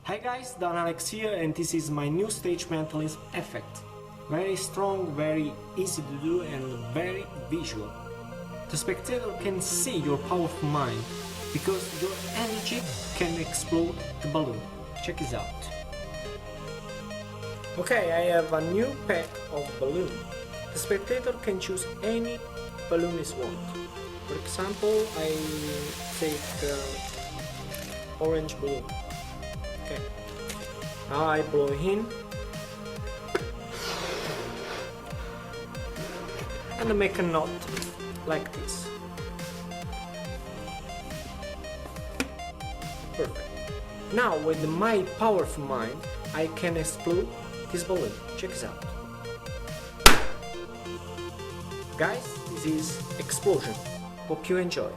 Hi guys, Dan Alex here, and this is my new stage mentalism effect. Very strong, very easy to do and very visual. The spectator can see your powerful mind because your energy can explode the balloon. Check this out. Okay, I have a new pack of balloon. The spectator can choose any balloon he wants. For example, I take orange balloon. Okay. Now I blow in and I make a knot like this. Perfect. Now with my powerful mind I can explode this balloon. Check this out. Guys, this is explosion. Hope you enjoy.